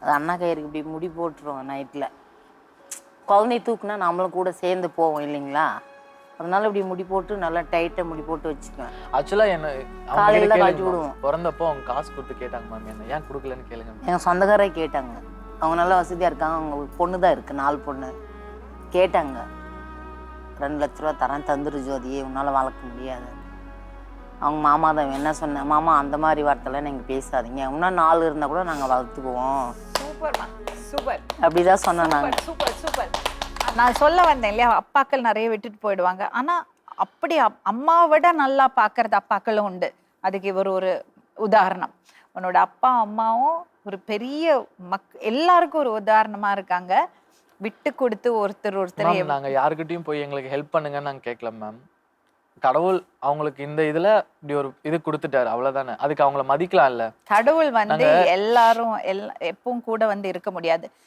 அது அண்ணா கயிறுக்கு இப்படி முடி போட்டுருவோம் நைட்டில். குழந்தைய தூக்குனா நம்மளும் கூட சேர்ந்து போவோம் இல்லைங்களா, அதனால இப்படி முடி போட்டு நல்லா டைட்டாக முடி போட்டு வச்சுக்குவேன். ஆக்சுவலாக என்ன அவங்க காலையில கிட்ட கழட்டி கேளுங்க, விடுவோம். பிறந்தப்போ அவங்க காசு கொடுத்து கேட்டாங்க மேம், என்ன ஏன் கொடுக்கலன்னு கேளுங்க. எங்கள் சொந்தக்காரே கேட்டாங்க, அவங்க நல்லா வசதியாக இருக்காங்க, அவங்க பொண்ணு தான் இருக்குது, 4 பொண்ணு. கேட்டாங்க 2 லட்ச ரூபா தரேன், தந்துரு ஜோதியே, உன்னால் வளர்க்க முடியாது. அவங்க மாமா தான் என்ன சொன்னேன், மாமா அந்த மாதிரி வார்த்தைலாம் நீங்கள் பேசாதீங்க, இன்னும் 4 இருந்தால் கூட நாங்கள் வளர்த்துக்குவோம். சூப்பர்மா, சூப்பர். அப்படிதான் சொன்னேன் நான். Super super. நான் சொல்ல வந்தேன் இல்லையா, அப்பாக்கள் நிறைய விட்டுட்டு போயிடுவாங்க. ஆனா அப்படி அம்மாவை விட நல்லா பார்க்கறது அப்பாக்களும் உண்டு. அதுக்கு இவர் ஒரு உதாரணம். உன்னோட அப்பா அம்மாவும் ஒரு பெரிய எல்லாருக்கும் ஒரு உதாரணமா இருக்காங்க. விட்டு கொடுத்து ஒருத்தர் மேம் நாங்கள் யாருக்கிட்டையும் போய் எங்களுக்கு ஹெல்ப் பண்ணுங்கன்னு நாங்கள் கேட்கல மேம். கடவுள் அவங்களுக்கு இந்த இதில் இப்படி ஒரு இது கொடுத்துட்டாரு, அவ்வளோதானே. அதுக்கு அவங்கள மதிக்கலாம் இல்லை. கடவுள் வந்து எல்லாரும் எப்பவும் கூட வந்து இருக்க முடியாது.